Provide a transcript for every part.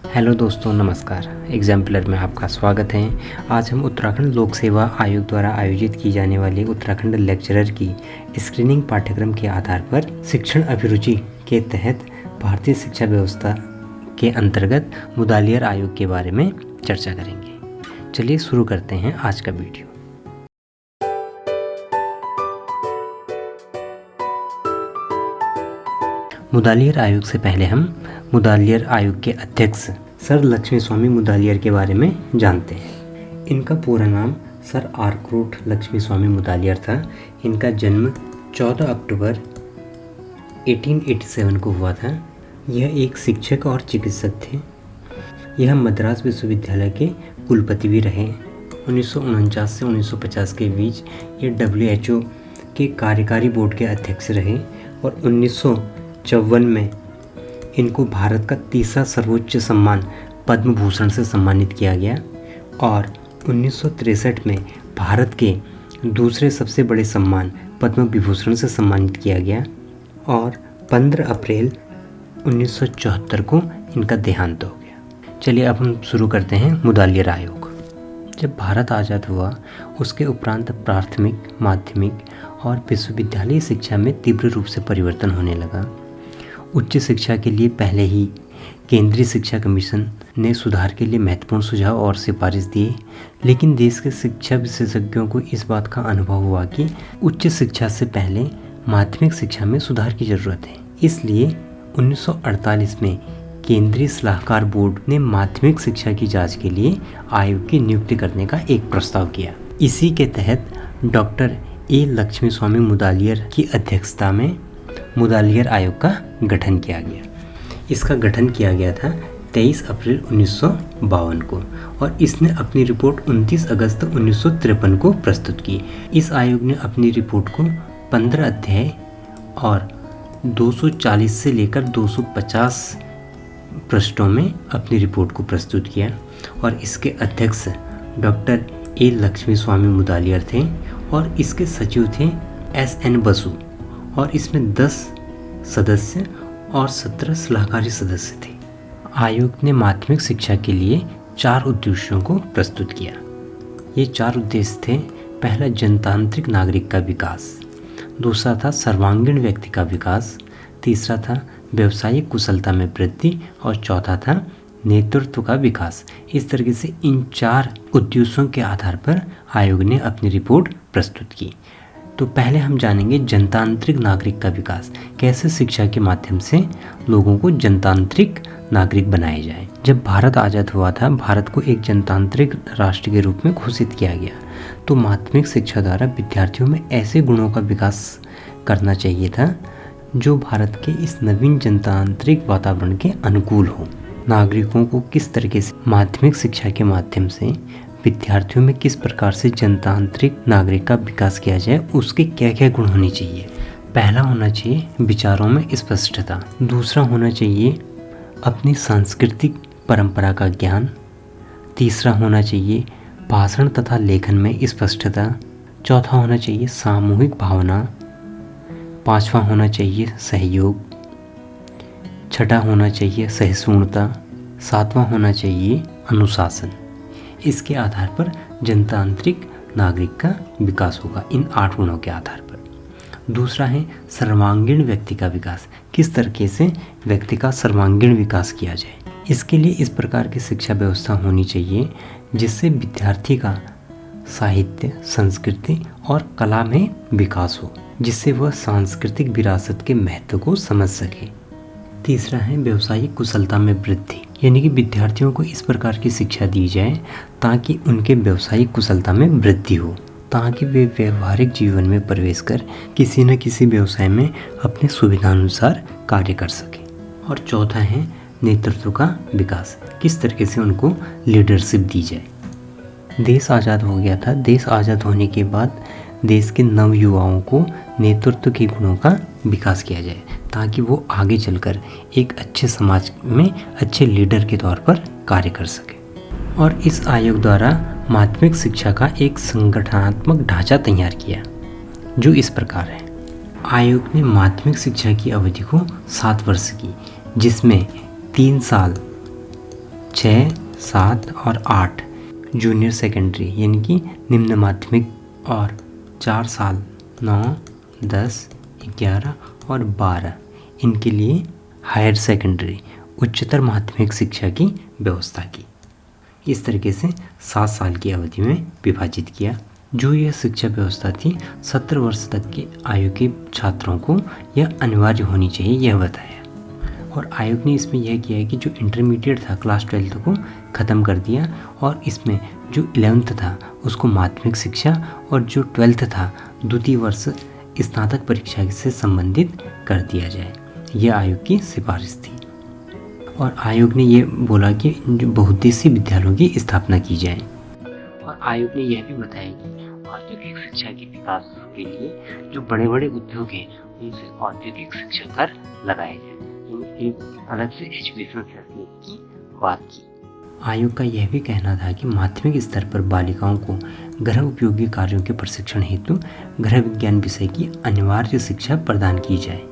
Hello दोस्तों, नमस्कार। Exemplar में आपका स्वागत है। आज हम उत्तराखंड लोक सेवा आयोग द्वारा आयोजित की जाने वाली उत्तराखंड लेक्चरर की स्क्रीनिंग पाठ्यक्रम के आधार पर शिक्षण अभिरुचि के तहत भारतीय शिक्षा व्यवस्था के अंतर्गत मुदालियर आयोग के बारे में चर्चा करेंगे। चलिए शुरू करते हैं आज का वीडियो। मुदालियर आयोग से पहले हम मुदालियर आयोग के अध्यक्ष सर लक्ष्मी स्वामी मुदालियर के बारे में जानते हैं। इनका पूरा नाम सर आर्करूट लक्ष्मी स्वामी मुदालियर था। इनका जन्म 14 अक्टूबर 1887 को हुआ था। यह एक शिक्षक और चिकित्सक थे। यह मद्रास विश्वविद्यालय के कुलपति भी रहे। 1949 से 1950 के बीच ये WHO के कार्यकारी बोर्ड के अध्यक्ष रहे और 1954 में इनको भारत का तीसरा सर्वोच्च सम्मान पद्म भूषण से सम्मानित किया गया और 1963 में भारत के दूसरे सबसे बड़े सम्मान पद्म विभूषण से सम्मानित किया गया और 15 अप्रैल 1974 को इनका देहांत हो गया। चलिए अब हम शुरू करते हैं मुदालियर आयोग। जब भारत आज़ाद हुआ उसके उपरांत प्राथमिक, माध्यमिक और विश्वविद्यालय शिक्षा में तीव्र रूप से परिवर्तन होने लगा। उच्च शिक्षा के लिए पहले ही केंद्रीय शिक्षा कमीशन ने सुधार के लिए महत्वपूर्ण सुझाव और सिफारिश दिए, लेकिन देश के शिक्षा विशेषज्ञों को इस बात का अनुभव हुआ कि उच्च शिक्षा से पहले माध्यमिक शिक्षा में सुधार की जरूरत है। इसलिए 1948 में केंद्रीय सलाहकार बोर्ड ने माध्यमिक शिक्षा की जांच के लिए आयोग की नियुक्ति करने का एक प्रस्ताव किया। इसी के तहत डॉक्टर ए लक्ष्मी स्वामी मुदालियर की अध्यक्षता में मुदालियर आयोग का गठन किया गया। इसका गठन किया गया था 23 अप्रैल 1952 को और इसने अपनी रिपोर्ट 29 अगस्त 1953 को प्रस्तुत की। इस आयोग ने अपनी रिपोर्ट को 15 अध्याय और 240 से लेकर 250 पृष्ठों में अपनी रिपोर्ट को प्रस्तुत किया और इसके अध्यक्ष डॉक्टर ए लक्ष्मी स्वामी मुदालियर थे और इसके सचिव थे SN बसु और इसमें 10 सदस्य और 17 सलाहकारी सदस्य थे। आयोग ने माध्यमिक शिक्षा के लिए 4 उद्देश्यों को प्रस्तुत किया। ये 4 उद्देश्य थे। पहला, जनतांत्रिक नागरिक का विकास। दूसरा था सर्वांगीण व्यक्ति का विकास। तीसरा था व्यावसायिक कुशलता में वृद्धि और चौथा था नेतृत्व का विकास। इस तरीके से इन 4 उद्देश्यों के आधार पर आयोग ने अपनी रिपोर्ट प्रस्तुत की। तो पहले हम जानेंगे जनतांत्रिक नागरिक का विकास। कैसे शिक्षा के माध्यम से लोगों को जनतांत्रिक नागरिक बनाया जाए। जब भारत आज़ाद हुआ था, भारत को एक जनतांत्रिक राष्ट्र के रूप में घोषित किया गया। तो माध्यमिक शिक्षा द्वारा विद्यार्थियों में ऐसे गुणों का विकास करना चाहिए था जो भारत के इस नवीन जनतांत्रिक वातावरण के अनुकूल हो। नागरिकों को किस तरीके से माध्यमिक शिक्षा के माध्यम से विद्यार्थियों में किस प्रकार से जनतांत्रिक नागरिक का विकास किया जाए, उसके क्या क्या गुण होने चाहिए। पहला होना चाहिए विचारों में स्पष्टता। दूसरा होना चाहिए अपनी सांस्कृतिक परंपरा का ज्ञान। तीसरा होना चाहिए भाषण तथा लेखन में स्पष्टता। चौथा होना चाहिए सामूहिक भावना। पांचवा होना चाहिए सहयोग। छठा होना चाहिए सहिष्णुता। सातवां होना चाहिए अनुशासन। इसके आधार पर जनतांत्रिक नागरिक का विकास होगा, इन 8 गुणों के आधार पर। दूसरा है सर्वांगीण व्यक्ति का विकास। किस तरीके से व्यक्ति का सर्वांगीण विकास किया जाए। इसके लिए इस प्रकार की शिक्षा व्यवस्था होनी चाहिए जिससे विद्यार्थी का साहित्य, संस्कृति और कला में विकास हो, जिससे वह सांस्कृतिक विरासत के महत्व को समझ सके। तीसरा है व्यावसायिक कुशलता में वृद्धि, यानी कि विद्यार्थियों को इस प्रकार की शिक्षा दी जाए ताकि उनके व्यावसायिक कुशलता में वृद्धि हो, ताकि वे व्यवहारिक जीवन में प्रवेश कर किसी न किसी व्यवसाय में अपने सुविधानुसार कार्य कर सकें। और चौथा है नेतृत्व का विकास। किस तरीके से उनको लीडरशिप दी जाए। देश आज़ाद हो गया था। देश आज़ाद होने के बाद देश के नव युवाओं को नेतृत्व के गुणों का विकास किया जाए ताकि वो आगे चलकर एक अच्छे समाज में अच्छे लीडर के तौर पर कार्य कर सके। और इस आयोग द्वारा माध्यमिक शिक्षा का एक संगठनात्मक ढांचा तैयार किया जो इस प्रकार है। आयोग ने माध्यमिक शिक्षा की अवधि को 7 वर्ष की, जिसमें 3 साल 6, 7 और 8 जूनियर सेकेंडरी यानी कि निम्न माध्यमिक, और 4 साल 9, 10, 11 और 12 इनके लिए हायर सेकेंडरी उच्चतर माध्यमिक शिक्षा की व्यवस्था की। इस तरीके से 7 साल की अवधि में विभाजित किया। जो यह शिक्षा व्यवस्था थी 17 वर्ष तक की आयु के छात्रों को यह अनिवार्य होनी चाहिए, यह बताया। और आयोग ने इसमें यह किया है कि जो इंटरमीडिएट था क्लास 12 को ख़त्म कर दिया, और इसमें जो 11th था उसको माध्यमिक शिक्षा, और जो 12th था द्वितीय वर्ष स्नातक परीक्षा से संबंधित कर दिया जाए। यह आयोग की सिफारिश थी। और आयोग ने ये बोला कि जो बहुउद्देशीय विद्यालयों की स्थापना की जाए। और आयोग ने यह भी बताया कि औद्योगिक शिक्षा के विकास के लिए जो बड़े बड़े उद्योग हैं उनसे औद्योगिक शिक्षा कर लगाया जाए। एक अलग से एजुकेशन फैसिलिटी की बात की। आयोग का यह भी कहना था कि माध्यमिक स्तर पर बालिकाओं को गृह उपयोगी कार्यों के प्रशिक्षण हेतु गृह विज्ञान विषय की अनिवार्य शिक्षा प्रदान की जाए।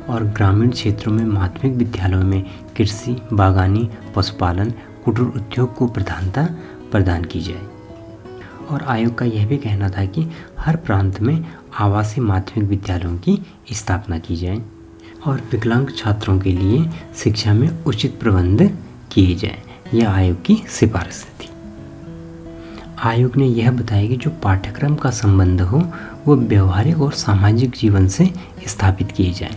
और ग्रामीण क्षेत्रों में माध्यमिक विद्यालयों में कृषि, बागवानी, पशुपालन, कुटीर उद्योग को प्रधानता प्रदान की जाए। और आयोग का यह भी कहना था कि हर प्रांत में आवासीय माध्यमिक विद्यालयों की स्थापना की जाए, और विकलांग छात्रों के लिए शिक्षा में उचित प्रबंध किए जाए। यह आयोग की सिफारिश थी। आयोग ने यह बताया कि जो पाठ्यक्रम का संबंध हो वो व्यवहारिक और सामाजिक जीवन से स्थापित किए जाए,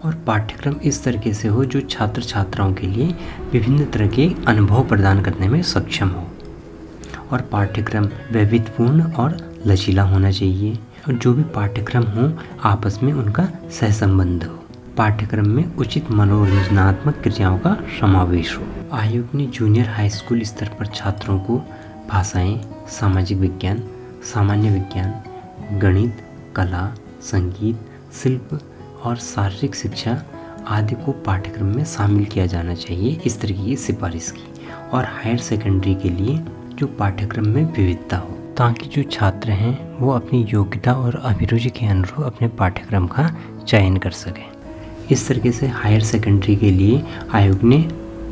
और पाठ्यक्रम इस तरीके से हो जो छात्र छात्राओं के लिए विभिन्न तरह के अनुभव प्रदान करने में सक्षम हो। और पाठ्यक्रम वैविध्यपूर्ण और लचीला होना चाहिए, और जो भी पाठ्यक्रम हो आपस में उनका सहसंबंध हो। पाठ्यक्रम में उचित मनोरंजनात्मक क्रियाओं का समावेश हो। आयोग ने जूनियर हाई स्कूल स्तर पर छात्रों को भाषाएं, सामाजिक विज्ञान, सामान्य विज्ञान, गणित, कला, संगीत, शिल्प और शारीरिक शिक्षा आदि को पाठ्यक्रम में शामिल किया जाना चाहिए, इस तरीके की सिफारिश की। और हायर सेकेंडरी के लिए जो पाठ्यक्रम में विविधता हो, ताकि जो छात्र हैं वो अपनी योग्यता और अभिरुचि के अनुरूप अपने पाठ्यक्रम का चयन कर सकें। इस तरीके से हायर सेकेंडरी के लिए आयोग ने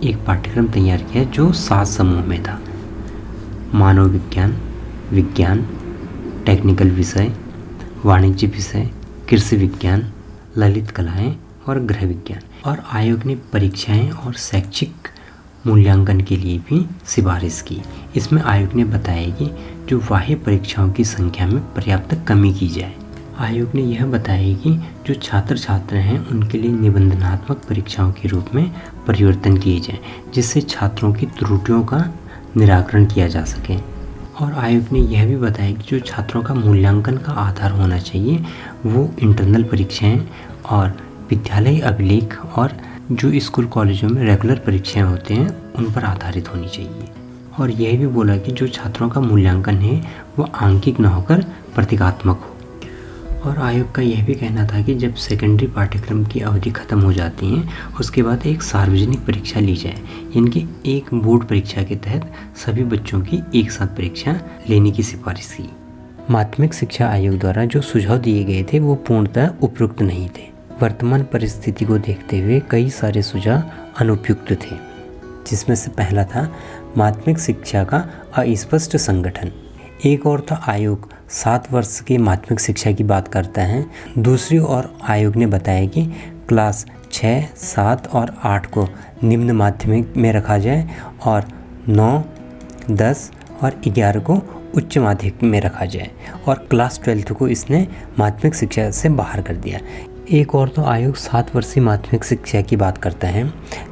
एक पाठ्यक्रम तैयार किया जो 7 समूह में था। मानव विज्ञान, विज्ञान, टेक्निकल विषय, वाणिज्य विषय, कृषि विज्ञान, ललित कलाएं और गृह विज्ञान। और आयोग ने परीक्षाएं और शैक्षिक मूल्यांकन के लिए भी सिफारिश की। इसमें आयोग ने बताया कि जो बाह्य परीक्षाओं की संख्या में पर्याप्त कमी की जाए। आयोग ने यह बताया कि जो छात्र छात्र हैं उनके लिए निबंधनात्मक परीक्षाओं के रूप में परिवर्तन किए जाएं, जिससे छात्रों की त्रुटियों का निराकरण किया जा सके। और आयोग ने यह भी बताया कि जो छात्रों का मूल्यांकन का आधार होना चाहिए वो इंटरनल परीक्षाएं और विद्यालय अभिलेख और जो स्कूल कॉलेजों में रेगुलर परीक्षाएं होते हैं उन पर आधारित होनी चाहिए। और यह भी बोला कि जो छात्रों का मूल्यांकन है वो आंकिक न होकर प्रतीकात्मक हो। और आयोग का यह भी कहना था कि जब सेकेंडरी पाठ्यक्रम की अवधि खत्म हो जाती है उसके बाद एक सार्वजनिक परीक्षा ली जाए, यानी कि एक बोर्ड परीक्षा के तहत सभी बच्चों की एक साथ परीक्षा लेने की सिफारिश की। माध्यमिक शिक्षा आयोग द्वारा जो सुझाव दिए गए थे वो पूर्णतः उपयुक्त नहीं थे। वर्तमान परिस्थिति को देखते हुए कई सारे सुझाव अनुपयुक्त थे, जिसमें से पहला था माध्यमिक शिक्षा का अस्पष्ट संगठन। एक और था आयोग 7 वर्ष की माध्यमिक शिक्षा की बात करता है। दूसरी ओर आयोग ने बताया कि क्लास 6, 7 और 8 को निम्न माध्यमिक में रखा जाए और 9, 10 और 11 को उच्च माध्यमिक में रखा जाए, और क्लास 12 को इसने माध्यमिक शिक्षा से बाहर कर दिया। एक और तो आयोग 7 वर्षीय माध्यमिक शिक्षा की बात करता है,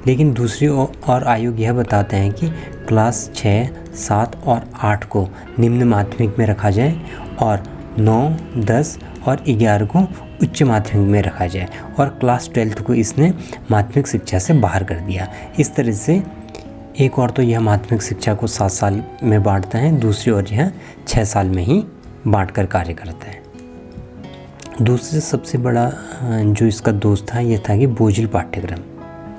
लेकिन दूसरी ओर आयोग यह बताते हैं कि क्लास 6, 7 और 8 को निम्न माध्यमिक में रखा जाए और 9, 10 और 11 को उच्च माध्यमिक में रखा जाए, और क्लास 12 को इसने माध्यमिक शिक्षा से बाहर कर दिया। इस तरह से एक और तो यह माध्यमिक शिक्षा को 7 साल में बांटता है, दूसरी ओर यह 6 साल में ही बांटकर कार्य करता है। दूसरे सबसे बड़ा जो इसका दोष था यह था कि बोझिल पाठ्यक्रम।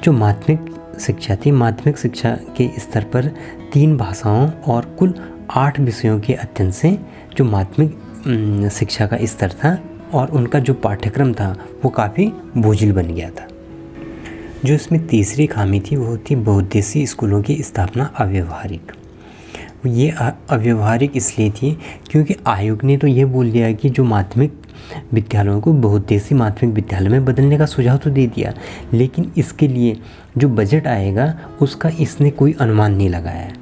जो माध्यमिक शिक्षा थी, माध्यमिक शिक्षा के स्तर पर 3 भाषाओं और कुल 8 विषयों के अध्ययन से जो माध्यमिक शिक्षा का स्तर था और उनका जो पाठ्यक्रम था वो काफ़ी बोझिल बन गया था। जो इसमें तीसरी खामी थी वो थी बहुउद्देशीय स्कूलों की स्थापना अव्यवहारिक। ये अव्यवहारिक इसलिए थी क्योंकि आयोग ने तो ये बोल दिया कि जो माध्यमिक विद्यालयों को बहुउद्देशीय माध्यमिक विद्यालय में बदलने का सुझाव तो दे दिया, लेकिन इसके लिए जो बजट आएगा उसका इसने कोई अनुमान नहीं लगाया है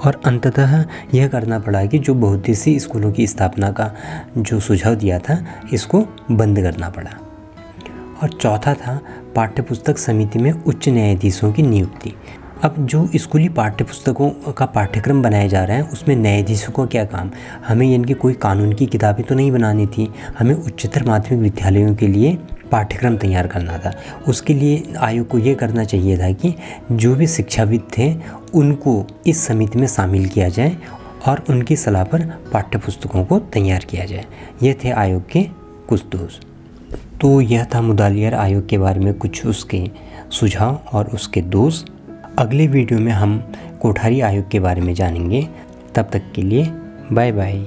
और अंततः यह करना पड़ा कि जो बहुउद्देशीय स्कूलों की स्थापना का जो सुझाव दिया था इसको बंद करना पड़ा। और चौथा था पाठ्यपुस्तक समिति में उच्च न्यायाधीशों की नियुक्ति। अब जो स्कूली पाठ्यपुस्तकों का पाठ्यक्रम बनाए जा रहे हैं उसमें न्यायाधीशों का क्या काम, हमें यानी कि कोई कानून की किताबें तो नहीं बनानी थी, हमें उच्चतर माध्यमिक विद्यालयों के लिए पाठ्यक्रम तैयार करना था। उसके लिए आयोग को ये करना चाहिए था कि जो भी शिक्षाविद थे उनको इस समिति में शामिल किया जाए और उनकी सलाह पर पाठ्यपुस्तकों को तैयार किया जाए। ये थे आयोग के कुछ दोष। तो यह था मुदालियार आयोग के बारे में कुछ उसके सुझाव और उसके दोष। अगले वीडियो में हम कोठारी आयोग के बारे में जानेंगे। तब तक के लिए बाय बाय।